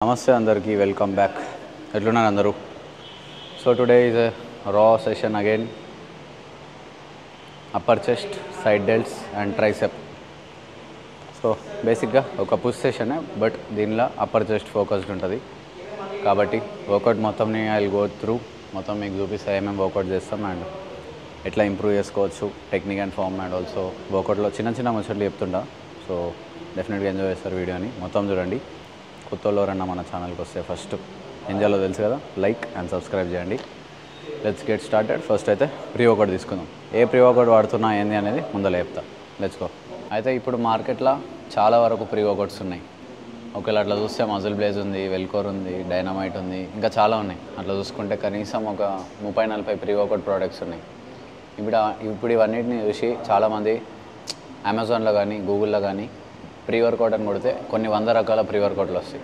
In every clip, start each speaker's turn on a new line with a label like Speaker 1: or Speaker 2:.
Speaker 1: Namaste andarki, welcome back. Etlunnaru andaru. So today is a raw session again. Upper chest, side delts and tricep. So basically oka push session but deenla upper chest focused untadi. Kabatti workout మొత్తం ని I will go through మొత్తం మీకు చూపిస్తా ఏమేం work out చేస్తాం and ఎట్లా improve చేసుకోవచ్చు technique and form and also వర్కౌట్లో చిన్న చిన్న ముచ్చట్లు చెప్తుంటా. సో డెఫినెట్గా ఎంజాయ్ చేస్తారు వీడియోని మొత్తం చూడండి. కొత్త వాళ్ళు ఎవరన్నా మన ఛానల్కి వస్తే ఫస్ట్ ఏం చేయాలో తెలుసు కదా, లైక్ అండ్ సబ్స్క్రైబ్ చేయండి. Let's get started. ఫస్ట్ అయితే ప్రీ వర్కౌట్ తీసుకుందాం. ఏ ప్రీ వర్కౌట్ వాడుతున్నా ఏంది అనేది ముందర చెప్తా. Let's go. అయితే ఇప్పుడు మార్కెట్లో చాలా వరకు ప్రీ వర్కౌట్స్ ఉన్నాయి. ఒకవేళ అట్లా చూస్తే మజిల్ బ్లేజ్ ఉంది, వెల్కోర్ ఉంది, డైనమైట్ ఉంది, ఇంకా చాలా ఉన్నాయి. అట్లా చూసుకుంటే కనీసం ఒక 30-40 ప్రీ వర్కౌట్ ప్రోడక్ట్స్ ఉన్నాయి. ఇప్పుడు ఇవన్నిటిని చూసి చాలామంది అమెజాన్లో కానీ గూగుల్లో కానీ ప్రీ వర్కౌట్ అని కొడితే కొన్ని 100 రకాల ప్రీ వర్కౌట్లు వస్తాయి.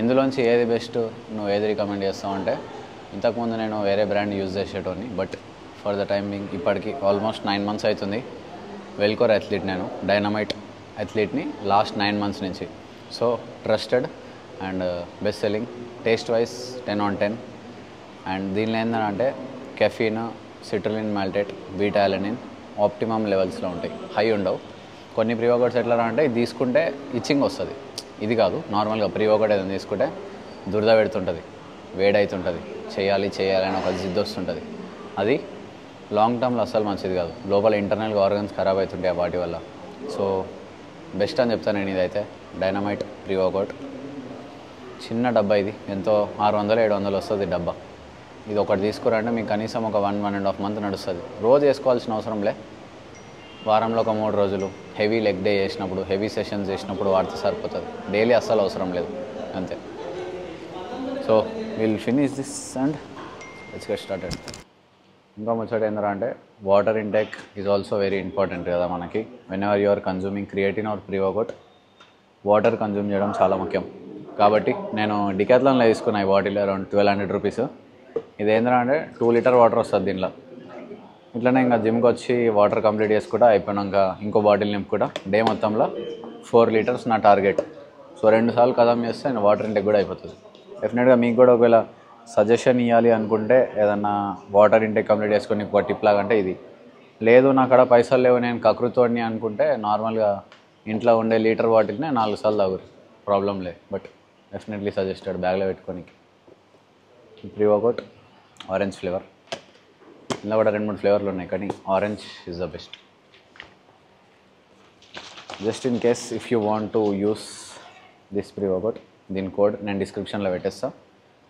Speaker 1: ఇందులోంచి ఏది బెస్ట్, నువ్వు ఏది రికమెండ్ చేస్తావు అంటే, ఇంతకుముందు నేను వేరే బ్రాండ్ యూజ్ చేసేటోని, బట్ ఫర్ ద టైమింగ్ ఇప్పటికి ఆల్మోస్ట్ 9 months అవుతుంది. వెల్కోర్ అథ్లీట్, నేను డైనమైట్ అథ్లీట్ని లాస్ట్ 9 months నుంచి. So trusted and best selling, taste wise 10 on 10. And దీనిలో ఏంటంటే caffeine, citrulline malate, beta alanine optimum లెవెల్స్లో ఉంటాయి, హై ఉండవు. కొన్ని ప్రీ వర్కౌట్స్ ఎట్లా అంటే ఇది తీసుకుంటే ఇచ్చింగ్ వస్తుంది, ఇది కాదు. నార్మల్గా ప్రీ వర్కౌట్ ఏదైనా తీసుకుంటే దురద పెడుతుంటుంది, వేడవుతుంటుంది, చేయాలి అని ఒక జిద్దు వస్తుంటుంది. అది లాంగ్ టర్మ్లో అస్సలు మంచిది కాదు. లోపల ఇంటర్నల్గా ఆర్గన్స్ ఖరాబ్ అవుతుంటాయి వాటి వల్ల. సో బెస్ట్ అని చెప్తాను నేను. ఇదైతే డైనమైట్ ప్రీ వర్కౌట్. చిన్న డబ్బా, ఇది ఎంతో 600-700 వస్తుంది డబ్బా. ఇది ఒకటి తీసుకురంటే మీకు కనీసం ఒక 1-1.5 months నడుస్తుంది. రోజు వేసుకోవాల్సిన అవసరం లే, వారంలో ఒక 3 రోజులు హెవీ లెగ్ డే చేసినప్పుడు, హెవీ సెషన్స్ చేసినప్పుడు వాడితే సరిపోతుంది. డైలీ అస్సలు అవసరం లేదు, అంతే. So will finish this and let's get started. ఇంకా ముచ్చట ఏంటంటే water intake is also very important కదా మనకి. Whenever you are consuming creatine or pre workout, water consume చేయడం చాలా ముఖ్యం. కాబట్టి నేను డికాథ్లాన్లో తీసుకున్నా ఈ బాటిల్, అరౌండ్ 1200 రూపీస్. ఇది ఏంటంటే 2 లీటర్ వాటర్ వస్తుంది దీనిలో. ఇట్లనే ఇంకా జిమ్కి వచ్చి వాటర్ కంప్లీట్ చేసుకుంటా అయిపోయినాక ఇంకో బాటిల్ నింపుకుంటా. డే మొత్తంలో 4 liters నా టార్గెట్. సో 2 సార్లు కదం చేస్తే నేను వాటర్ ఇంటేక్ కూడా అయిపోతుంది. డెఫినెట్గా మీకు కూడా ఒకవేళ సజెషన్ ఇవ్వాలి అనుకుంటే, ఏదన్నా వాటర్ ఇంటేక్ కంప్లీట్ చేసుకొని ఒక టిప్ లాగా అంటే ఇది. లేదు నా కాడ పైసలు లేవు, నేను కకృతోడిని అనుకుంటే నార్మల్గా ఇంట్లో ఉండే లీటర్ బాటిల్నే 4 సార్లు తాగురు, ప్రాబ్లం లేదు. బట్ డెఫినెట్లీ సజెస్టెడ్ బ్యాగ్లో పెట్టుకోనికి. ప్రీ వర్కౌట్ ఆరెంజ్ ఫ్లేవర్, ఇందులో కూడా 2-3 ఫ్లేవర్లు ఉన్నాయి, కానీ orange is the best. Just in case if you want to use this pre workout, దీని కోడ్ నేను డిస్క్రిప్షన్లో పెట్టేస్తా.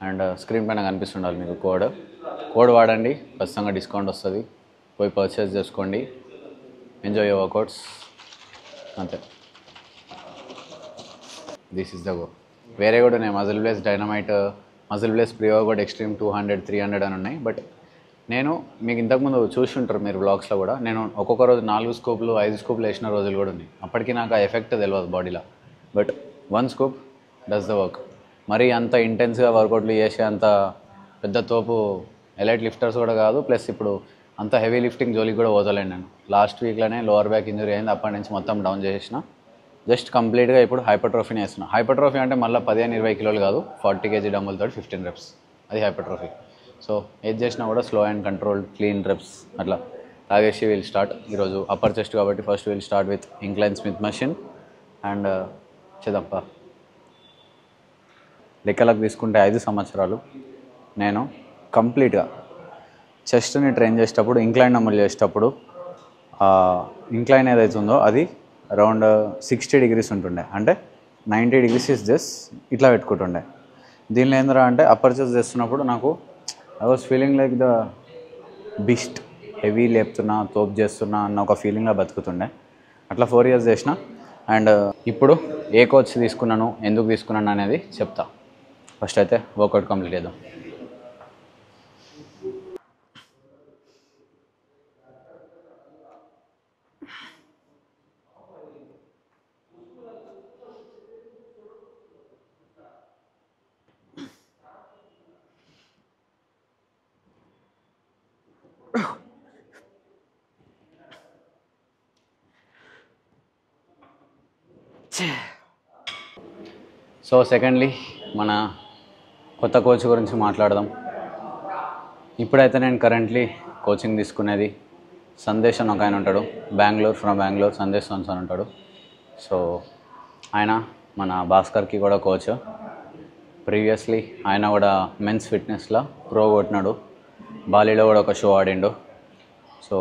Speaker 1: అండ్ స్క్రీన్ పైన కనిపిస్తుండాలి మీకు కోడ్ వాడండి, ఖచ్చితంగా డిస్కౌంట్ వస్తుంది. పోయి పర్చేస్ చేసుకోండి, ఎంజాయ్ యువర్ వర్కౌట్స్, అంతే. This is the go. వేరే కూడా ఉన్నాయి, MuscleBlaze Dynamite, MuscleBlaze pre workout extreme 200-300 అని ఉన్నాయి. బట్ నేను మీకు ఇంతకుముందు చూసి ఉంటారు మీరు బ్లాగ్స్లో కూడా, నేను ఒక్కొక్క రోజు 4 స్కూప్లు 5 స్కూప్లు వేసిన రోజులు కూడా ఉన్నాయి. అప్పటికి నాకు ఆ ఎఫెక్ట్ తెలియదు బాడీలో. But 1 scoop does the work. మరి అంత ఇంటెన్స్గా వర్కౌట్లు చేసే అంత పెద్ద తోపు ఎలైట్ లిఫ్టర్స్ కూడా కాదు. ప్లస్ ఇప్పుడు అంత హెవీ లిఫ్టింగ్ జోలికి కూడా పోతలేను నేను. లాస్ట్ వీక్లోనే లోవర్ బ్యాక్ ఇంజరీ అయింది, అప్పటి నుంచి మొత్తం డౌన్ చేసేసిన. జస్ట్ కంప్లీట్గా ఇప్పుడు హైపర్ట్రోఫీని వేస్తున్నా. హైపర్ట్రోఫీ అంటే మళ్ళీ 15-20 కిలోలు కాదు, 40 kg డంబుల్తో 15 reps, అది హైపర్ట్రోఫీ. సో ఏది చేసినా కూడా slow and controlled, clean reps అట్లా తాగేసి విల్ స్టార్ట్. ఈరోజు అప్పర్ చెస్ట్ కాబట్టి first will start with incline Smith machine. And చేదప్ప లెక్కలకు తీసుకుంటే 5 సంవత్సరాలు నేను కంప్లీట్గా చెస్ట్ని ట్రైన్ చేసేటప్పుడు, ఇంక్లైన్ నమ్ములు చేసేటప్పుడు ఇంక్లైన్ ఏదైతుందో అది అరౌండ్ 60 degrees ఉంటుండే. అంటే 90 degrees ఇస్ జస్ట్ ఇట్లా పెట్టుకుంటుండే. దీనిలో ఏంద్రా అంటే అప్పర్ చెస్ట్ చేస్తున్నప్పుడు నాకు I was feeling like the beast, heavy లేపుతున్నా, తోపు చేస్తున్నా అన్న ఒక ఫీలింగ్లో బతుకుతుండే. అట్లా 4 years చేసిన. అండ్ ఇప్పుడు ఏ కోచ్ తీసుకున్నాను, ఎందుకు తీసుకున్నాను అనేది చెప్తా. ఫస్ట్ అయితే వర్కౌట్ కంప్లీట్ చేద్దాం. So secondly, మన కొత్త కోచ్ గురించి మాట్లాడదాం. ఇప్పుడైతే నేను కరెంట్లీ కోచింగ్ తీసుకునేది సందేశ్ అని ఒక ఆయన ఉంటాడు, ఫ్రమ్ బెంగళూరు సందేశ్ సోన్స్ అని ఉంటాడు. సో ఆయన మన భాస్కర్కి కూడా కోచ్. ప్రీవియస్లీ ఆయన కూడా మెన్స్ ఫిట్నెస్లో ప్రో కొట్టినాడు, బాలీలో కూడా ఒక షో ఆడిండు. So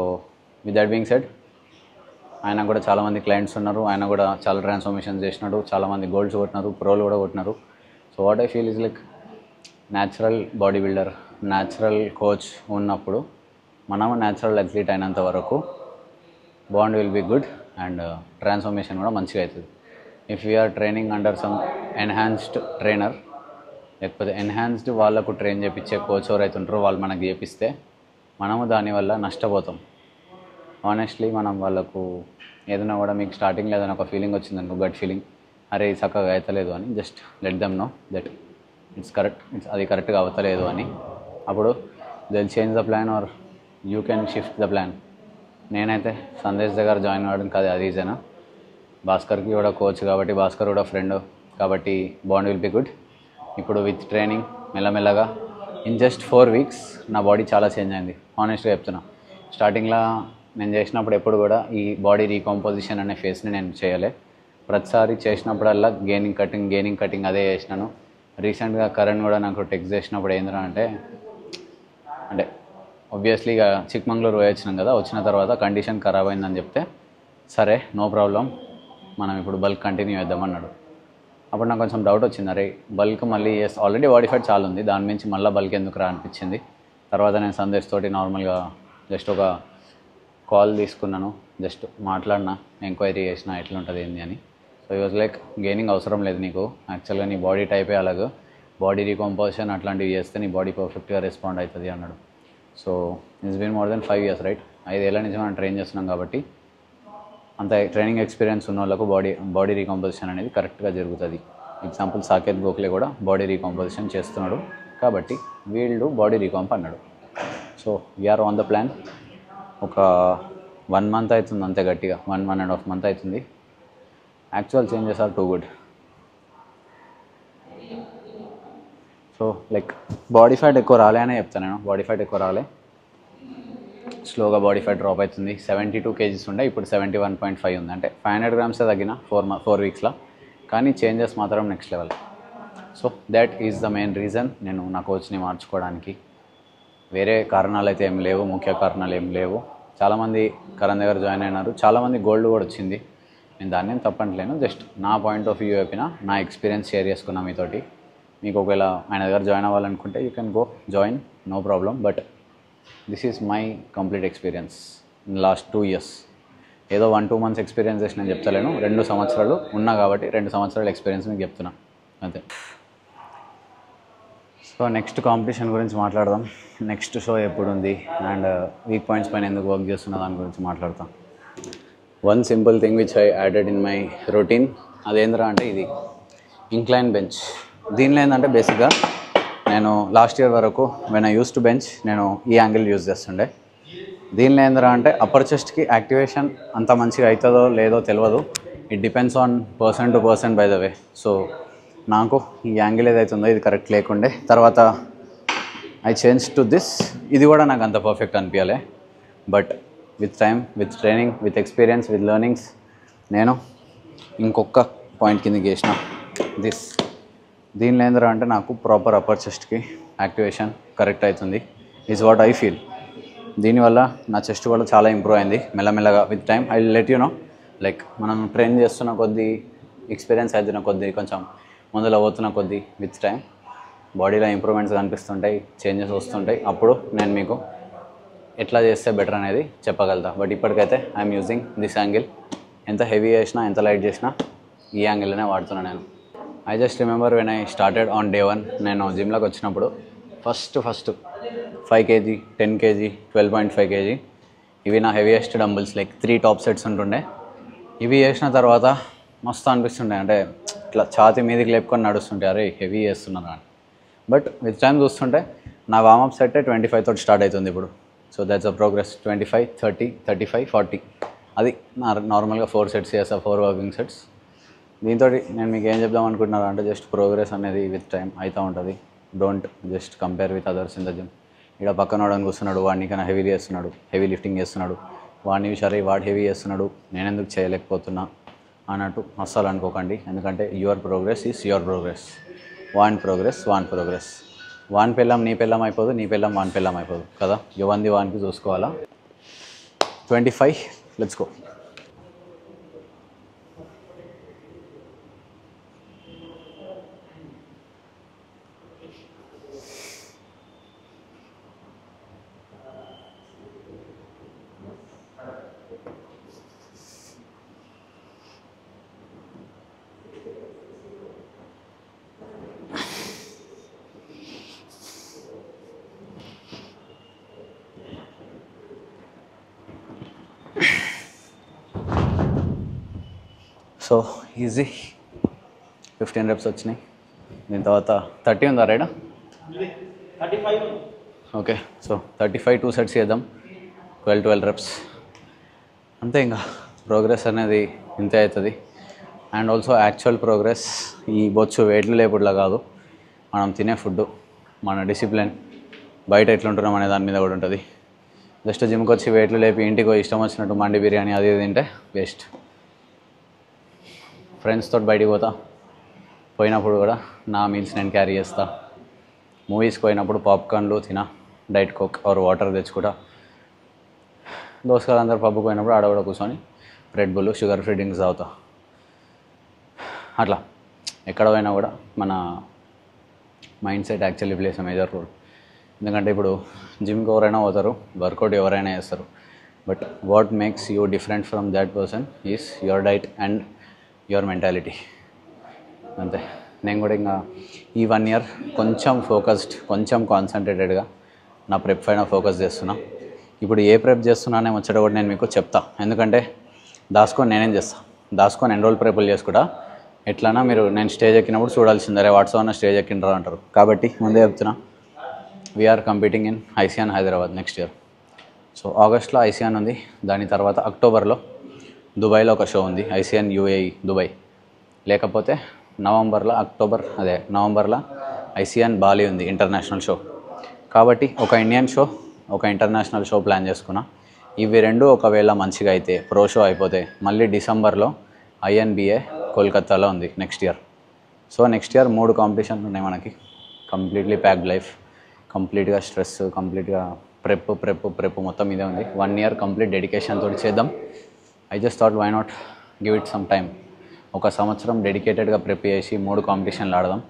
Speaker 1: with that being said, ఆయన కూడా చాలామంది క్లయింట్స్ ఉన్నారు, ఆయన కూడా చాలా ట్రాన్స్ఫర్మేషన్ చేసినాడు, చాలామంది గోల్డ్స్ కొట్టినారు, ప్రోలు కూడా కొట్టినారు. So what I feel is like natural bodybuilder, natural coach ఉన్నప్పుడు మనం న్యాచురల్ అథ్లీట్ అయినంత వరకు bond will be good and transformation కూడా మంచిగా అవుతుంది. If we're training under some enhanced trainer, లేకపోతే ఎన్హాన్స్డ్ వాళ్ళకు ట్రైన్ చేయించే కోచ్ ఎవరైతే ఉంటారో వాళ్ళు మనకు చేపిస్తే మనము దానివల్ల నష్టపోతాం. ఆనెస్ట్లీ మనం వాళ్ళకు ఏదైనా కూడా, మీకు స్టార్టింగ్లో ఏదైనా ఒక ఫీలింగ్ వచ్చిందనుకో, గట్ ఫీలింగ్, అరే చక్కగా అవుతలేదు అని, just let them know that అది కరెక్ట్గా అవుతలేదు అని. అప్పుడు they will change the plan or you can shift the plan. నేనైతే సందేశ్ దగ్గర జాయిన్ అవ్వడానికి అది రీజన్. భాస్కర్కి కూడా కోచ్ కాబట్టి, భాస్కర్ కూడా ఫ్రెండ్ కాబట్టి బాండ్ విల్ బి గుడ్. ఇప్పుడు విత్ ట్రైనింగ్ మెల్లమెల్లగా ఇన్ జస్ట్ 4 weeks నా బాడీ చాలా చేంజ్ అయింది. ఆనెస్ట్గా చెప్తున్నా, స్టార్టింగ్లో నేను చేసినప్పుడు ఎప్పుడు కూడా ఈ బాడీ రీకాంపోజిషన్ అనే ఫేస్ని నేను చేయలే. ప్రతిసారి చేసినప్పుడల్లా గెయినింగ్ కటింగ్ అదే చేసినాను. రీసెంట్గా కరణ్ కూడా నాకు టెక్స్ట్ చేసినప్పుడు ఏంద్రా అంటే ఆబ్వియస్లీ ఇక చిక్మంగళూరు వచ్చినాం కదా, వచ్చిన తర్వాత కండిషన్ ఖరాబ్ అయిందని చెప్తే సరే నో ప్రాబ్లం మనం ఇప్పుడు బల్క్ కంటిన్యూ చేద్దామన్నాడు. అప్పుడు నాకు కొంచెం డౌట్ వచ్చింది, అరే బల్క్ మళ్ళీ ఆల్రెడీ బాడీ ఫ్యాట్ చాలా ఉంది, దాని నుంచి మళ్ళీ బల్క్ ఎందుకు రా అనిపించింది. తర్వాత నేను సందేశ్ తోటి నార్మల్గా జస్ట్ ఒక కాల్ తీసుకున్నాను, జస్ట్ మాట్లాడినా, ఎంక్వైరీ చేసిన ఎట్లుంటుంది ఏంది అని. సో ఈ వాజ్ లైక్ గెయినింగ్ అవసరం లేదు నీకు, యాక్చువల్గా నీ బాడీ టైపే అలాగ, బాడీ రీకంపోజిషన్ అట్లాంటివి చేస్తే నీ బాడీ పర్ఫెక్ట్గా రెస్పాండ్ అవుతుంది అన్నాడు. So it's been more than 5 years right. 5 ఏళ్ళ నుంచి మనం ట్రైన్ చేస్తున్నాం కాబట్టి అంత ట్రైనింగ్ ఎక్స్పీరియన్స్ ఉన్న వాళ్ళకు బాడీ రీకంపోజిషన్ అనేది కరెక్ట్గా జరుగుతుంది. ఎగ్జాంపుల్ సాకేత్ గోఖలే కూడా బాడీ రీకంపోజిషన్ చేస్తున్నాడు కాబట్టి వీళ్ళు బాడీ రీకాంప్ అన్నాడు. So we're on the plan. ఒక 1 month అవుతుంది అంతే, గట్టిగా 1.5 month అవుతుంది. Actual changes are too good. So like body fat ఎక్కువ రాలే అనే చెప్తాను నేను. బాడీ ఫ్యాట్ ఎక్కువ రాలే, స్లోగా బాడీ ఫ్యాట్ డ్రాప్ అవుతుంది. 72 kgs ఉండే, ఇప్పుడు 71.5 ఉంది. అంటే 500 grams తగ్గిన 4 weeksలో, కానీ చేంజెస్ మాత్రం next level. So that is the main reason నేను నా కోచ్ని మార్చుకోవడానికి. వేరే కారణాలు అయితే ఏం లేవు, ముఖ్య కారణాలు ఏం లేవు. చాలామంది కరణ్ దగ్గర జాయిన్ అయినారు, చాలామంది గోల్డ్ కూడా వచ్చింది. నేను దాన్ని ఏం తప్పట్లేను, జస్ట్ నా పాయింట్ ఆఫ్ వ్యూ చెప్పిన, నా ఎక్స్పీరియన్స్ షేర్ చేసుకున్నా మీతోటి. మీకు ఒకవేళ ఆయన దగ్గర జాయిన్ అవ్వాలనుకుంటే you can go join, no problem. But this is my complete experience in last 2 years. ఏదో 1-2 months ఎక్స్పీరియన్స్ చేసి నేను చెప్తలేను, 2 సంవత్సరాలు ఉన్నా కాబట్టి 2 సంవత్సరాల ఎక్స్పీరియన్స్ మీకు చెప్తున్నా అంతే. సో నెక్స్ట్ కాంపిటీషన్ గురించి మాట్లాడదాం. నెక్స్ట్ షో ఎప్పుడు ఉంది అండ్ వీక్ పాయింట్స్ పైన ఎందుకు వర్క్ చేస్తున్న దాని గురించి మాట్లాడతాం. One simple thing which I added in my routine, అదేంద్రా అంటే ఇది ఇంక్లైన్ బెంచ్. దీనిలో ఏంటంటే బేసిక్గా నేను లాస్ట్ ఇయర్ వరకు when I use to bench నేను ఈ యాంగిల్ యూజ్ చేస్తుండే. దీనిలో ఏంద్రా అంటే అప్పర్ చెస్ట్కి యాక్టివేషన్ అంత మంచిగా అవుతుందో లేదో తెలియదు, it depends on person to person by the way. So నాకు ఈ యాంగిల్ ఏదైతుందో ఇది కరెక్ట్ లేకుండే, తర్వాత ఐ చేంజ్ టు దిస్. ఇది కూడా నాకు అంత పర్ఫెక్ట్ అనిపించాలి, but with time, with training, with experience, with learnings నేను ఇంకొక పాయింట్ కింద చేసిన దిస్. దీనిలో ఏంద్రా అంటే నాకు ప్రాపర్ అప్పర్ చెస్ట్కి యాక్టివేషన్ కరెక్ట్ అవుతుంది, ఈజ్ వాట్ ఐ ఫీల్. దీనివల్ల నా చెస్ట్ కూడా చాలా ఇంప్రూవ్ అయింది మెల్లమెల్లగా. With time I let you know, like మనం ట్రైన్ చేస్తున్న కొద్దీ, ఎక్స్పీరియన్స్ అవుతున్న కొద్దీ, కొంచెం ముందులో పోతున్న కొద్దీ విత్ టైం బాడీలో ఇంప్రూవ్మెంట్స్ కనిపిస్తుంటాయి, చేంజెస్ వస్తుంటాయి. అప్పుడు నేను మీకు ఎట్లా చేస్తే బెటర్ అనేది చెప్పగలుగుతా. బట్ ఇప్పటికైతే ఐఎమ్ యూజింగ్ దిస్ యాంగిల్. ఎంత హెవీ చేసినా, ఎంత లైట్ చేసినా ఈ యాంగిల్లోనే వాడుతున్నాను నేను. I just remember when I started on day 1. నేను జిమ్లోకి వచ్చినప్పుడు ఫస్ట్ 5 kg, 10 kg, 12.5 kg ఇవి నా heaviest dumbbells. Like 3 top sets ఉంటుండే. ఇవి చేసిన తర్వాత మస్తు అనిపిస్తుండే, అంటే ఇట్లా ఛాతి మీదకి లేపుకొని నడుస్తుంటే అరే హెవీ చేస్తున్నాను అని. బట్ విత్ టైం చూస్తుంటే నా వార్మప్ సెట్ 25 తోటి స్టార్ట్ అవుతుంది ఇప్పుడు. So that's a progress. 25, 30, 35, 40 అది నార్మల్గా 4 sets చేస్తా, 4 వర్కింగ్ సెట్స్. దీంతో నేను మీకు ఏం చెప్దాం అనుకుంటున్నాను అంటే జస్ట్ ప్రోగ్రెస్ అనేది విత్ టైం అవుతూ ఉంటుంది. Don't just compare with others in the gym. ఇక్కడ పక్కన వాడు కూర్చున్నాడు, వాడిని కన్నా హెవీ చేస్తున్నాడు, హెవీ లిఫ్టింగ్ చేస్తున్నాడు, వాడిని సరే వాడు హెవీ చేస్తున్నాడు, నేను ఎందుకు చేయలేకపోతున్నా అన్నట్టు అస్సలు అనుకోకండి. ఎందుకంటే your progress is your progress. వాన్ ప్రోగ్రెస్ వాన్ పెళ్ళం నీ పెళ్ళం అయిపోదు, నీ పెళ్ళం వాన్ పెళ్ళం అయిపోదు కదా. యువంది వానికి చూసుకోవాలా. 25, let's go. So easy 15 reps వచ్చినాయి. దీని తర్వాత 30 ఉందా రైడా? 35. ఓకే, సో 35 2 sets చేద్దాం. 12 reps అంతే. ఇంకా ప్రోగ్రెస్ అనేది ఇంతే అవుతుంది. అండ్ ఆల్సో యాక్చువల్ ప్రోగ్రెస్ ఈ బొచ్చు వెయిట్లు లేపుడులా కాదు, మనం తినే ఫుడ్, మన డిసిప్లిన్, బయట ఎట్లుంటున్నాం అనే దాని మీద కూడా ఉంటుంది. జస్ట్ జిమ్కి వచ్చి వెయిట్లు లేపి ఇంటికి ఇష్టం వచ్చినట్టు మండి బిర్యానీ అది తింటే వేస్ట్. ఫ్రెండ్స్ తోటి బయటికి పోయినప్పుడు కూడా నా మీల్స్ నేను క్యారీ చేస్తా. మూవీస్కి పోయినప్పుడు పాప్కార్న్లు తినా, డైట్ కోక్ ఆర్ వాటర్ తెచ్చుకుంటా. దోస్తులు అందరూ పబ్కి పోయినప్పుడు ఆడ కూడా కూర్చొని Red Bull sugar free drinks తాగుతా. అట్లా ఎక్కడ పోయినా కూడా మన mind set actually plays major role. ఎందుకంటే ఇప్పుడు జిమ్కి ఎవరైనా పోతారు, వర్కౌట్ ఎవరైనా చేస్తారు, but what makes you different from that person is your diet and your mentality. అంతే. నేను కూడా ఇంకా ఈ 1 year కొంచెం ఫోకస్డ్, కొంచెం కాన్సన్ట్రేటెడ్గా నా ప్రెప్ పైన ఫోకస్ చేస్తున్నా. ఇప్పుడు ఏ ప్రెప్ చేస్తున్నానే వచ్చేట కూడా నేను మీకు చెప్తా. ఎందుకంటే దాచుకొని నేనేం చేస్తాను, దాచుకొని ఎన్రోల్ ప్రెప్లు చేసుకుంటా. ఎట్లన్నా మీరు నేను స్టేజ్ ఎక్కినప్పుడు చూడాల్సిందే, వాట్సాప్ అన్న స్టేజ్ ఎక్కినరా అంటారు. కాబట్టి ముందే చెప్తున్నా, we're competing in ICN Hyderabad next year. So ఆగస్ట్లో ఐసియాన్ ఉంది, దాని తర్వాత అక్టోబర్లో దుబాయ్లో ఒక షో ఉంది, ఐసియాన్ యూఏఈ దుబాయ్. లేకపోతే నవంబర్లో ఐసియాన్ బాలి ఉంది, ఇంటర్నేషనల్ షో. కాబట్టి ఒక ఇండియన్ షో, ఒక ఇంటర్నేషనల్ షో ప్లాన్ చేసుకున్నా. ఇవి రెండు ఒకవేళ మంచిగా అయితే, ప్రో షో అయిపోతే, మళ్ళీ డిసెంబర్లో ఐఎన్బిఏ కోల్కతాలో ఉంది next year. So next year 3 కాంపిటీషన్లు ఉన్నాయి మనకి. కంప్లీట్లీ ప్యాక్డ్ లైఫ్, కంప్లీట్గా స్ట్రెస్, కంప్లీట్గా ప్రెప్ మొత్తం ఇదే ఉంది. 1 year కంప్లీట్ డెడికేషన్ తోటి చేద్దాం. I just thought why not give it some time. ఒక సంవత్సరం డెడికేటెడ్గా ప్రిప్ చేసి 3 కాంపిటీషన్లు ఆడదాం.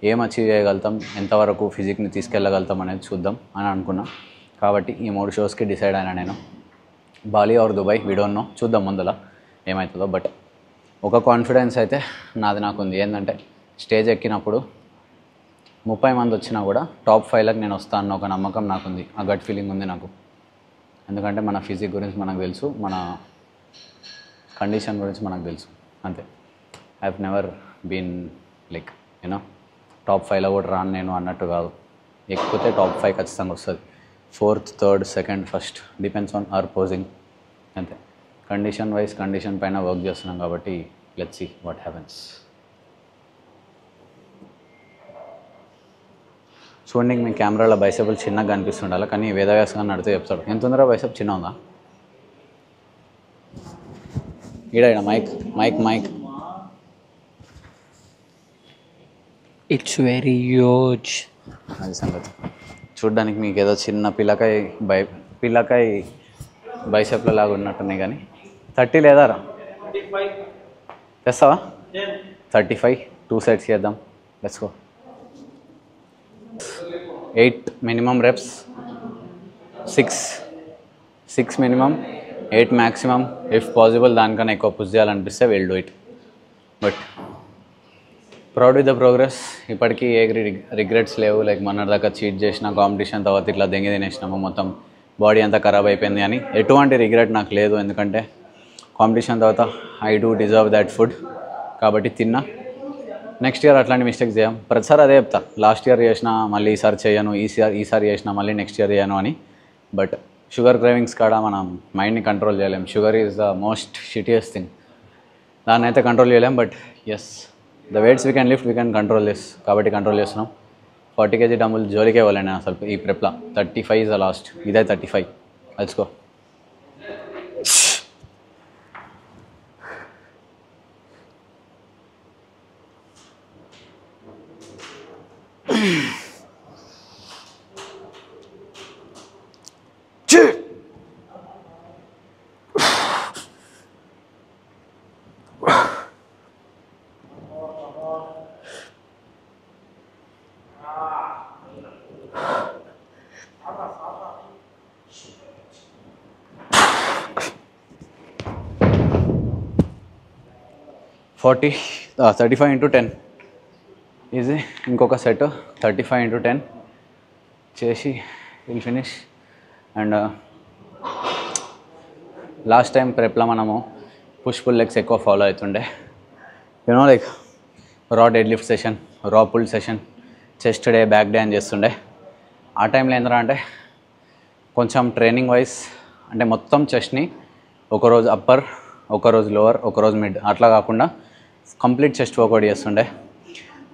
Speaker 1: ఏం అచీవ్ చేయగలుగుతాం, ఎంతవరకు ఫిజిక్ని తీసుకెళ్ళగలుగుతాం అనేది చూద్దాం అని అనుకున్నా. కాబట్టి ఈ 3 షోస్కి డిసైడ్ అయినా నేను. Bali or Dubai we don't know, చూద్దాం ముందల ఏమవుతుందో. బట్ ఒక కాన్ఫిడెన్స్ అయితే నాకుంది, ఏంటంటే స్టేజ్ ఎక్కినప్పుడు 30 మంది వచ్చినా కూడా టాప్ 5లకు నేను వస్తాను అన్న ఒక నమ్మకం నాకుంది. ఆ గట్ ఫీలింగ్ ఉంది నాకు. ఎందుకంటే మన ఫిజిక్ గురించి మనకు తెలుసు, మన కండిషన్ గురించి మనకు తెలుసు. అంతే. I have never been like top 5లో కూడా రాను నేను అన్నట్టు కాదు. ఎక్కితే టాప్ 5 ఖచ్చితంగా వస్తుంది. 4th, 3rd, 2nd, 1st depends on hour posing. అంతే. కండిషన్ పైన వర్క్ చేస్తున్నాం కాబట్టి లెట్స్ సీ వాట్ హ్యాపెన్స్. చూడండి, మీ కెమెరాలో బైసెప్లు చిన్నగా కనిపిస్తుండాలి, కానీ వేదవ్యాసంగా నడితే చెప్తాడు. ఎంత ఉందిరా బైసెప్, చిన్న ఉందా? ఈడ మైక్
Speaker 2: ఇట్స్ వెరీ హ్యూజ్.
Speaker 1: అది సంగతి. చూడ్డానికి మీకు ఏదో చిన్న పిల్లకాయ బైసెప్ల లాగా ఉన్నట్టున్నాయి, కానీ 30 లేదారా? తెస్తావా? 35 2 sets చేద్దాం. Let's go. 8 minimum reps, 6 minimum, 8 maximum. If possible దానికన్నా ఎక్కువ పుష్ చేయాలనిపిస్తే will do it. But proud with the progress. ఇప్పటికీ ఏ రిగ్రెట్స్ లేవు. లైక్ మొన్నటిదాకా చీట్ చేసిన, కాంపిటీషన్ తర్వాత ఇట్లా దెంగి తినేసినాము, మొత్తం బాడీ అంతా ఖరాబ్ అయిపోయింది అని ఎటువంటి రిగ్రెట్ నాకు లేదు. ఎందుకంటే కాంపిటీషన్ తర్వాత I do deserve that food కాబట్టి తిన్నా. నెక్స్ట్ ఇయర్ అట్లాంటి మిస్టేక్స్ చేయం. ప్రతిసారి అదే చెప్తా, లాస్ట్ ఇయర్ చేసిన మళ్ళీ ఈసారి చేయను, ఈసారి చేసిన మళ్ళీ నెక్స్ట్ ఇయర్ చేయను అని. బట్ షుగర్ క్రేవింగ్స్ కాడ మనం మైండ్ని కంట్రోల్ చేయలేం. Sugar is the most shittiest thing. దాన్ని అయితే కంట్రోల్ చేయలేం. But yes, the weights we can lift, we can control this. కాబట్టి కంట్రోల్ చేస్తున్నాం. 40 kg డంబుల్ జోలికే ఇవ్వలేను నేను అసలు ఈ ప్రెప్లా. 35 ఇస్ ద లాస్ట్. ఇదే 35. Let's go. Forty 35 into 10 easy. ఇంకొక సెట్ 35 into 10 చేసి will finish. And last time ప్రెప్లో మనము పుష్ పుల్ లెగ్స్ ఎక్కువ ఫాలో అవుతుండే. You know like raw deadlift session, raw pull session, chest day, back day అని చేస్తుండే. ఆ టైంలో ఏంటంటే అంటే కొంచెం ట్రైనింగ్ వైజ్ అంటే మొత్తం చెస్ట్ని ఒకరోజు అప్పర్, ఒకరోజు లోవర్, ఒకరోజు మిడ్ అట్లా కాకుండా కంప్లీట్ చెస్ట్ వర్కౌట్ చేస్తుండే.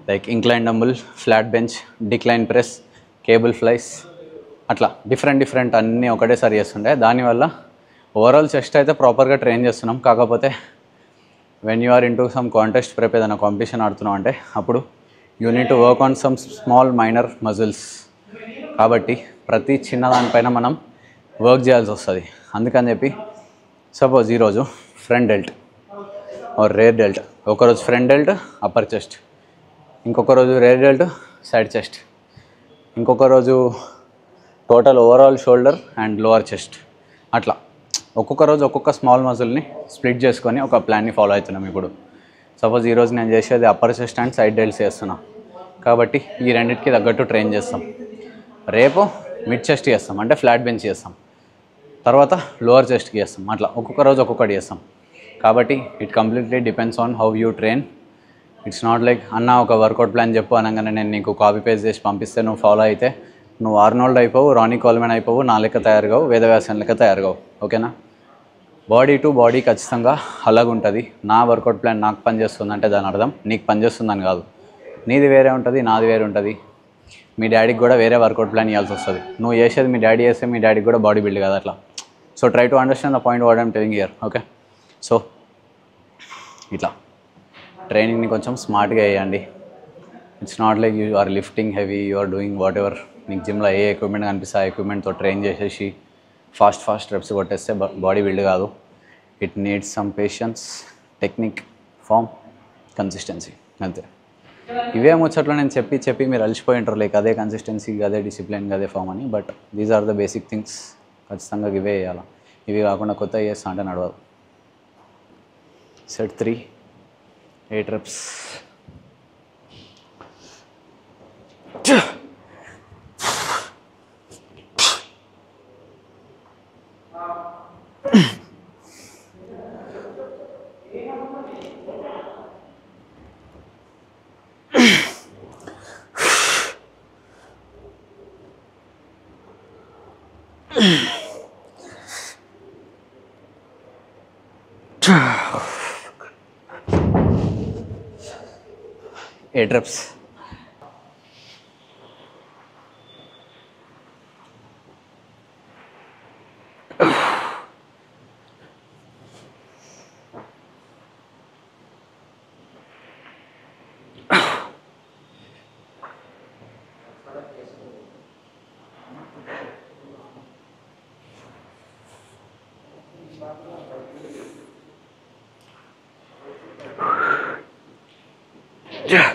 Speaker 1: Like incline dumbbell, flat bench, decline press, cable flies, అట్లా డిఫరెంట్ అన్నీ ఒకటేసారి చేస్తుండే. దానివల్ల ఓవరాల్ చెస్ట్ అయితే ప్రాపర్గా ట్రైన్ చేస్తున్నాం. కాకపోతే when you are into some contest prep, ఏదైనా కాంపిటీషన్ ఆడుతున్నాం అంటే అప్పుడు you need to work on some small minor muscles. కాబట్టి ప్రతి చిన్న దానిపైన మనం వర్క్ చేయాల్సి వస్తుంది. అందుకని చెప్పి సపోజ్ ఈరోజు front delt or rear delt, ఒకరోజు ఫ్రంట్ డెల్ట్ అప్పర్ చెస్ట్, ఇంకొక రోజు రేర్ డెల్ట్ సైడ్ చెస్ట్, ఇంకొక రోజు total overall shoulder and lower chest. అట్లా ఒక్కొక్క రోజు ఒక్కొక్క స్మాల్ మజిల్ని స్ప్లిట్ చేసుకొని ఒక ప్లాన్ని ఫాలో అవుతున్నాం. ఇప్పుడు సపోజ్ ఈరోజు నేను చేసేది అప్పర్ చెస్ట్ అండ్ సైడ్ డెల్ట్స్ చేస్తున్నా కాబట్టి ఈ రెండింటికి తగ్గట్టు ట్రైన్ చేస్తాం. రేపు మిడ్ చెస్ట్ చేస్తాం అంటే ఫ్లాట్ బెంచ్ చేస్తాం, తర్వాత లోవర్ చెస్ట్కి చేస్తాం. అట్లా ఒక్కొక్క రోజు ఒక్కొక్కటి చేస్తాం. కాబట్టి it completely depends on how you train. It's not like అన్న ఒక వర్కౌట్ ప్లాన్ చెప్పు అనగానే నేను నీకు కాపీ పేస్ట్ చేసి పంపిస్తే నువ్వు ఫాలో అయితే నువ్వు ఆర్నాల్డ్ అయిపోవు, రానీ కోల్మెన్ అయిపోవు, నా లెక్క తయారుగావు, వేదవ్యాసన్ లెక్క తయారుగావు. ఓకేనా? బాడీ టు బాడీ ఖచ్చితంగా అలాగుంటుంది. నా వర్కౌట్ ప్లాన్ నాకు పనిచేస్తుందంటే దాని అర్థం నీకు పనిచేస్తుందని కాదు. నీది వేరే ఉంటుంది, నాది వేరే ఉంటుంది. మీ డాడీకి కూడా వేరే వర్కౌట్ ప్లాన్ ఇవ్వాల్సి వస్తుంది. నువ్వు చేసేది మీ డాడీ చేస్తే మీ డాడీకి కూడా బాడీ బిల్డ్ కదా అట్లా. So try to understand the point what I'm telling here. Okay, so ఇట్లా ట్రైనింగ్ని కొంచెం స్మార్ట్గా వేయండి. It's not like you are lifting heavy, you are doing whatever. నీకు జిమ్లో ఏ ఎక్విప్మెంట్ కనిపిస్తే ఆ ఎక్విప్మెంట్తో ట్రైన్ చేసేసి ఫాస్ట్ రెప్స్ కొట్టేస్తే బాడీ బిల్డ్ కాదు. It needs some patience, technique, form, consistency, అంతే. ఇవే ముచ్చట్లో నేను చెప్పి మీరు అలసిపోయి ఉంటారు. లైక్ అదే కన్సిస్టెన్సీ, అదే డిసిప్లిన్, అదే ఫామ్ అని. But these are the basic things. ఖచ్చితంగా ఇవే వేయాలి. ఇవి కాకుండా కొత్త చేస్తా అంటే నడవదు. Set 3, 8 reps. Eight reps. Yeah.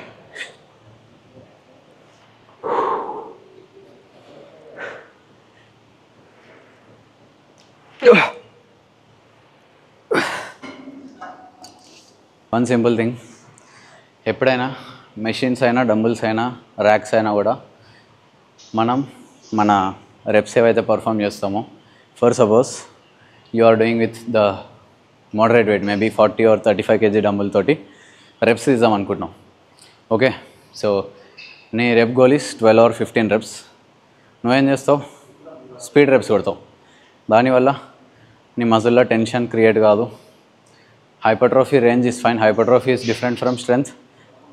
Speaker 1: One simple thing, ఎప్పుడైనా మెషిన్స్ అయినా, డంబుల్స్ అయినా, ర్యాక్స్ అయినా కూడా మనం మన రెప్స్ ఏవైతే పర్ఫామ్ చేస్తామో, for suppose you are doing with the moderate weight, maybe 40 or 35 kg dumbbell తోటి రెప్స్ ఇద్దాం అనుకుంటున్నాం. ఓకే, సో నీ rep goal is 12 or 15 reps. నువ్వేం చేస్తావు? స్పీడ్ రెప్స్ కొడతావు. దానివల్ల నీ మజిల్లో టెన్షన్ క్రియేట్ కాదు, hypertrophy range is fine. Hypertrophy is different from strength.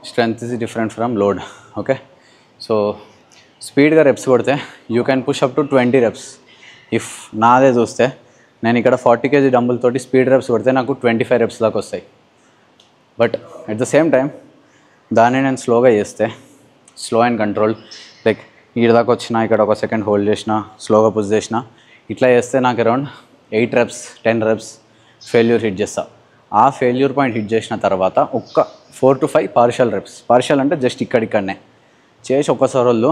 Speaker 1: Strength is different from load. Okay, so స్పీడ్గా రెప్స్ కొడితే you can push up to 20 reps. If నాదే చూస్తే నేను ఇక్కడ 40 kg డంబుల్ తోటి స్పీడ్ రెప్స్ కొడితే నాకు 25 reps దాకా వస్తాయి. But at the same time దాన్ని నేను స్లోగా చేస్తే స్లో అండ్ కంట్రోల్, లైక్ ఈడ దాకా వచ్చిన ఇక్కడ ఒక సెకండ్ హోల్డ్ చేసిన స్లోగా పుష్ చేసిన ఇట్లా చేస్తే నాకు around 8 reps 10 reps failure hit చేస్తా. ఆ ఫెయిల్యూర్ పాయింట్ హిట్ చేసిన తర్వాత ఒక్క 4 to 5 పార్షియల్ రెప్స్. పార్షియల్ అంటే జస్ట్ ఇక్కడిక్కడనే చేసి ఒక్కసారి వాళ్ళు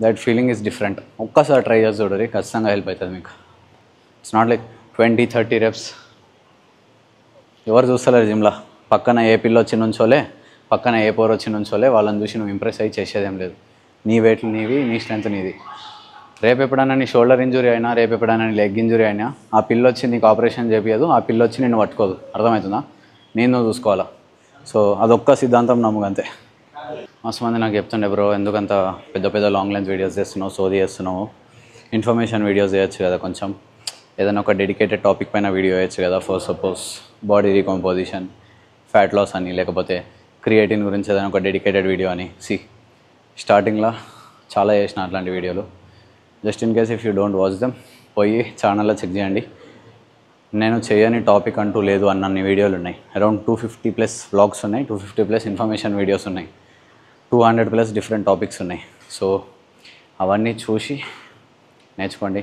Speaker 1: దట్ ఫీలింగ్ ఈజ్ డిఫరెంట్. ఒక్కసారి ట్రై చేసి చూడరి, ఖచ్చితంగా హెల్ప్ అవుతుంది మీకు. It's not like 20-30 reps. ఎవరు చూస్తలేరు జిమ్లో, పక్కన ఏ పిల్ల వచ్చి నుంచోలే, పక్కన ఏ పోరు వచ్చి నుంచోలే, వాళ్ళని చూసి నువ్వు ఇంప్రెస్ అయ్యి చేసేదేం లేదు. నీ వెయిట్లు నీవి, నీ స్ట్రెంత్ నీది. రేపు ఎప్పుడైనా నీ షోల్డర్ ఇంజురీ అయినా, రేపు ఎప్పుడైనా నీ లెగ్ ఇంజురీ అయినా, ఆ పిల్ల వచ్చి నీకు ఆపరేషన్ చేపియదు, ఆ పిల్ల వచ్చి నిన్ను పట్టుకోదు. అర్థమవుతుందా? నేను చూసుకోవాలా. సో అదొక్క సిద్ధాంతం నమ్ముగంతే. మస్తు మంది నాకు చెప్తుండే, బ్రో ఎందుకంత పెద్ద పెద్ద లాంగ్ లెంత్ వీడియోస్ చేస్తున్నావు, సోది చేస్తున్నావు, ఇన్ఫర్మేషన్ వీడియోస్ చేయొచ్చు కదా, కొంచెం ఏదైనా ఒక డెడికేటెడ్ టాపిక్ పైన వీడియో వేయచ్చు కదా. For suppose body recomposition, fat loss అని, లేకపోతే క్రియేటిన్ గురించి ఏదైనా ఒక డెడికేటెడ్ వీడియో అని. స్టార్టింగ్లో చాలా చేసిన అట్లాంటి వీడియోలు. Just in case if you don't watch them, పోయి ఛానల్లో చెక్ చేయండి. నేను చేయని టాపిక్ అంటూ లేదు అన్ని వీడియోలు ఉన్నాయి. అరౌండ్ 250+ వ్లాగ్స్ ఉన్నాయి, 250+ ఇన్ఫర్మేషన్ వీడియోస్ ఉన్నాయి, 200+ డిఫరెంట్ టాపిక్స్ ఉన్నాయి. సో అవన్నీ చూసి నేర్చుకోండి.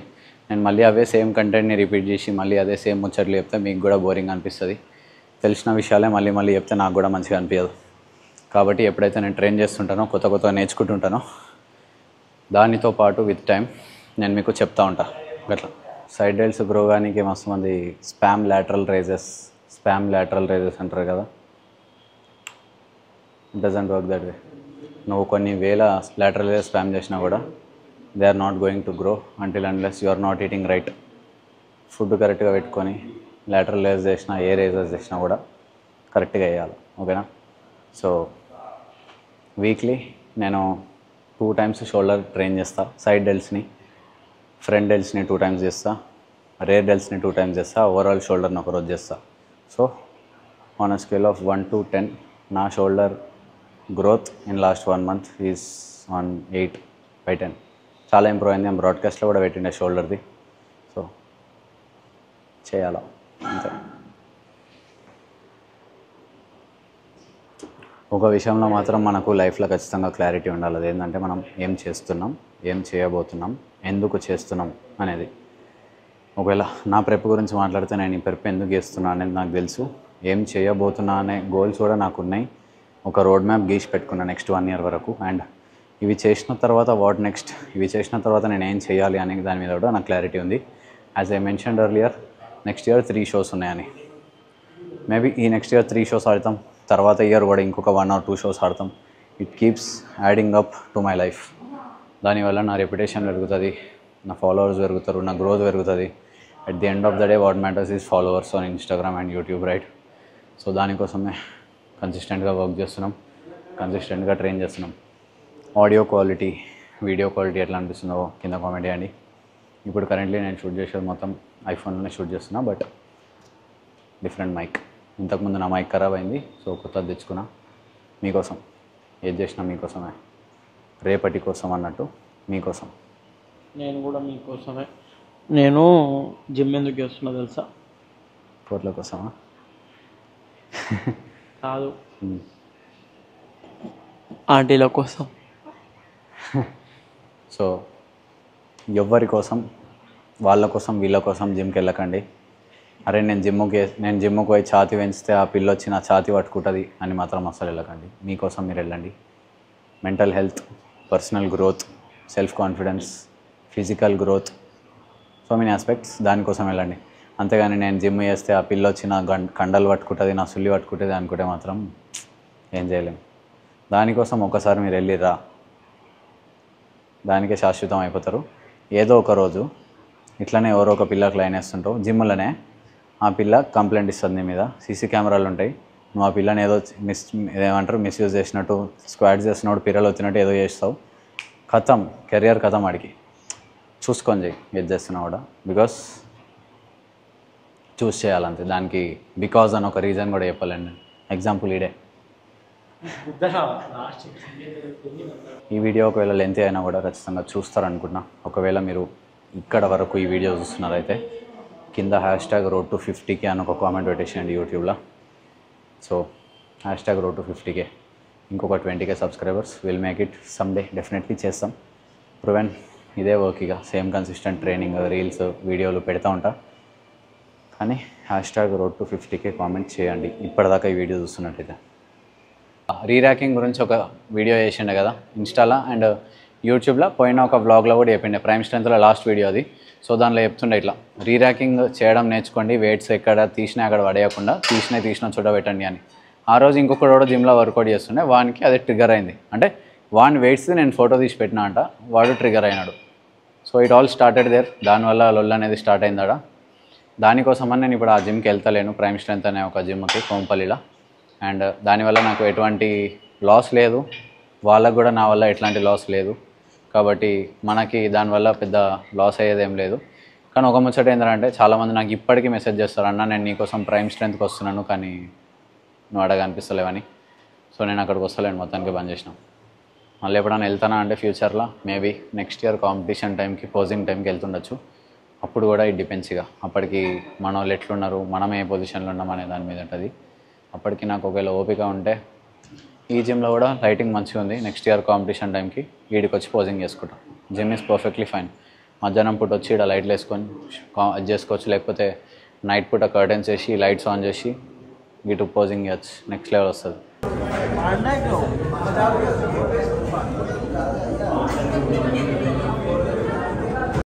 Speaker 1: నేను మళ్ళీ అవే సేమ్ కంటెంట్ని రిపీట్ చేసి మళ్ళీ అదే సేమ్ ముచ్చట్లు చెప్తే మీకు కూడా బోరింగ్ అనిపిస్తుంది. తెలిసిన విషయాలే మళ్ళీ మళ్ళీ చెప్తే నాకు కూడా మంచిగా అనిపించదు. కాబట్టి ఎప్పుడైతే నేను ట్రైన్ చేస్తుంటానో, కొత్త నేర్చుకుంటుంటానో, దానితో పాటు విత్ టైం నేను మీకు చెప్తా ఉంటా. అట్లా సైడ్ డెల్స్ గ్రో కానీ మస్తు మంది స్పామ్ లాటరల్ రైజెస్ అంటారు కదా. It doesn't work that way. నువ్వు కొన్ని వేల లాటరల్ రైజెస్ స్పామ్ చేసినా కూడా they are not going to grow until unless you are not eating right. Food కరెక్ట్గా పెట్టుకొని లాటరల్ రైజ్ చేసినా, ఏ రైజెస్ చేసినా కూడా కరెక్ట్గా వేయాలి. ఓకేనా? సో వీక్లీ నేను 2 times షోల్డర్ ట్రైన్ చేస్తా. సైడ్ డెల్స్ని, ఫ్రంట్ డెల్స్ని 2 times చేస్తా, రేర్ డెల్స్ని 2 times చేస్తా, ఓవరాల్ షోల్డర్ని ఒకరోజు చేస్తా. So on a scale of 1 to 10 నా shoulder growth in last 1 month is on 8/10. చాలా ఇంప్రూవ్ అయింది. నేను బ్రాడ్కాస్ట్లో కూడా పెట్టిండే షోల్డర్ది. సో చేయాలా అంతే. ఒక విషయంలో మాత్రం మనకు లైఫ్లో ఖచ్చితంగా క్లారిటీ ఉండాలి. అది ఏంటంటే మనం ఏం చేస్తున్నాం, ఏం చేయబోతున్నాం, ఎందుకు చేస్తున్నాం అనేది. ఒకవేళ నా ప్రెప్ గురించి మాట్లాడితే నేను ఈ ప్రెప్ ఎందుకు చేస్తున్నా అనేది నాకు తెలుసు. ఏం చేయబోతున్నా అనే గోల్స్ కూడా నాకు ఉన్నాయి. ఒక రోడ్ మ్యాప్ గీసి పెట్టుకున్నా నెక్స్ట్ 1 year వరకు. అండ్ ఇవి చేసిన తర్వాత వాట్ నెక్స్ట్, ఇవి చేసిన తర్వాత నేను ఏం చేయాలి అనే దాని మీద కూడా నాకు క్లారిటీ ఉంది. As I mentioned earlier, next year 3 shows ఉన్నాయని. మేబీ ఈ నెక్స్ట్ ఇయర్ 3 shows ఆడతాం, తర్వాత ఇయర్ కూడా ఇంకొక 1 or 2 shows ఆడతాం. It keeps adding up to my life. దానివల్ల నా రెప్యుటేషన్ పెరుగుతుంది, నా ఫాలోవర్స్ పెరుగుతారు, నా గ్రోత్ పెరుగుతుంది. At the end of the day what matters is followers on Instagram and YouTube, right? So దానికోసమే కన్సిస్టెంట్గా వర్క్ చేస్తున్నాం, కన్సిస్టెంట్గా ట్రైన్ చేస్తున్నాం. ఆడియో క్వాలిటీ, వీడియో క్వాలిటీ ఎట్లా అనిపిస్తుందో కింద కామెంట్ చేయండి. ఇప్పుడు కరెంట్లీ నేను షూట్ చేసేది మొత్తం ఐఫోన్లోనే షూట్ చేస్తున్నా, బట్ డిఫరెంట్ మైక్. ఇంతకుముందు నా మైక్ ఖరాబ్ అయింది, సో కొత్తది తెచ్చుకున్నా. మీకోసం ఏది చేసినా మీకోసమే, రేపటి కోసం అన్నట్టు మీకోసం.
Speaker 2: నేను కూడా మీకోసమే. నేను జిమ్ ఎందుకు చేస్తున్నా తెలుసా?
Speaker 1: కోట్ల కోసమా?
Speaker 2: కాదు, ఆంటీల కోసం.
Speaker 1: సో ఎవ్వరి కోసం, వాళ్ళ కోసం వీళ్ళ కోసం జిమ్కి వెళ్ళకండి. అరే నేను జిమ్ముకి పోయి ఛాతి పెంచితే ఆ పిల్ల వచ్చి నా ఛాతి పట్టుకుంటుంది అని మాత్రం అసలు వెళ్ళకండి. మీకోసం మీరు వెళ్ళండి. Mental health, personal growth, self confidence, physical growth, so many aspects, దానికోసం వెళ్ళండి. అంతేగాని నేను జిమ్ చేస్తే ఆ పిల్ల వచ్చి నా కండలు పట్టుకుంటుంది, నా సుల్లి పట్టుకుంటుంది అనుకుంటే మాత్రం ఏం చేయలేము. దానికోసం ఒకసారి మీరు వెళ్ళిరా, దానికే శాశ్వతం అయిపోతారు. ఏదో ఒక రోజు ఇట్లనే ఎవరో ఒక పిల్లకి లైన్ వేస్తుంటావు జిమ్లోనే, ఆ పిల్ల కంప్లైంట్ ఇస్తుంది నీ మీద. సీసీ కెమెరాలు ఉంటాయి, నువ్వు ఆ పిల్లని ఏదో మిస్యూజ్ చేసినట్టు, స్క్వాడ్ చేసినట్టు, పిల్లలు వచ్చినట్టు ఏదో చేస్తావు, ఖతం, కెరియర్ ఖతం. అడిగి చూసుకొని చెయ్యి ఏది చేస్తున్నావు కూడా. బికాస్ చూస్ చేయాలంతే. దానికి బికాజ్ అని ఒక రీజన్ కూడా చెప్పాలండి. ఎగ్జాంపుల్ ఇడే. ఈ వీడియో ఒకవేళ లెంత్ అయినా కూడా ఖచ్చితంగా చూస్తారనుకుంటున్నా. ఒకవేళ మీరు ఇక్కడ వరకు ఈ వీడియో చూస్తున్నారైతే కింద #road to50K అని ఒక కామెంట్ పెట్టేసేయండి యూట్యూబ్లో. సో #road to50K, ఇంకొక 20K subscribers, will make it some day. Definitely చేస్తాం. ప్రొవెన్ ఇదే వర్క్, ఇక సేమ్ కన్సిస్టెంట్ ట్రైనింగ్, రీల్స్, వీడియోలు పెడతా ఉంటా. కానీ #road to50K కామెంట్ చేయండి ఇప్పటిదాకా ఈ వీడియో చూస్తున్నట్టయితే. రీర్యాకింగ్ గురించి ఒక వీడియో చేసిండే కదా ఇన్స్టాలో అండ్ యూట్యూబ్లో, పోయిన ఒక వ్లాగ్లో కూడా చెప్పిండే. ప్రైమ్ స్ట్రెంత్లో లాస్ట్ వీడియో అది. సో దానిలో చెప్తుండే ఇట్లా రీర్యాకింగ్ చేయడం నేర్చుకోండి, వెయిట్స్ ఎక్కడ తీసినా అక్కడ పడేయకుండా తీసిన చోట పెట్టండి అని. ఆ రోజు ఇంకొకటి కూడా జిమ్లో వర్కౌట్ చేస్తుండే, వానికి అదే ట్రిగర్ అయింది. అంటే వాని వెయిట్స్ నేను ఫోటో తీసి పెట్టినా అంట, వాడు ట్రిగర్ అయినాడు. So it all started there. దానివల్ల లొల్ అనేది స్టార్ట్ అయిందాడ. దానికోసమని నేను ఇప్పుడు ఆ జిమ్కి వెళ్తలేను, ప్రైమ్ స్ట్రెంత్ అనే ఒక జిమ్కి కోంపల్లిలో. అండ్ దానివల్ల నాకు ఎటువంటి లాస్ లేదు, వాళ్ళకు కూడా నా వల్ల ఎట్లాంటి లాస్ లేదు. కాబట్టి మనకి దానివల్ల పెద్ద లాస్ అయ్యేదేం లేదు. కానీ ఒక ముచ్చట ఏంటంటే చాలామంది నాకు ఇప్పటికీ మెసేజ్ చేస్తారు, అన్న నేను నీకోసం ప్రైమ్ స్ట్రెంత్కి వస్తున్నాను కానీ నువ్వు అడగా అనిపిస్తలేవని. సో నేను అక్కడికి వస్తలేను, మొత్తానికి బంద్ చేసినాం. మళ్ళీ ఎప్పుడైనా వెళ్తానా అంటే ఫ్యూచర్లో మేబీ నెక్స్ట్ ఇయర్ కాంపిటీషన్ టైంకి, పోజింగ్ టైంకి వెళ్తుండొచ్చు. అప్పుడు కూడా ఇది డిపెండ్స్. ఇక అప్పటికి మన వాళ్ళు ఎట్లున్నారు, మనం ఏ పొజిషన్లో ఉన్నాం అనే దాని మీద ఉంటుంది. అప్పటికి నాకు ఒకవేళ ఓపిక ఉంటే ఈ జిమ్లో కూడా లైటింగ్ మంచిగా ఉంది, నెక్స్ట్ ఇయర్ కాంపిటీషన్ టైంకి వీడికి వచ్చి పోజింగ్ చేసుకుంటాం. Gym is perfectly fine. మధ్యాహ్నం పూట వచ్చి ఇక్కడ లైట్లు వేసుకొని అది చేసుకోవచ్చు, లేకపోతే నైట్ పూట కర్టెన్స్ వేసి లైట్స్ ఆన్ చేసి వీటి పోజింగ్ చేయొచ్చు. నెక్స్ట్ లెవెల్ వస్తుంది.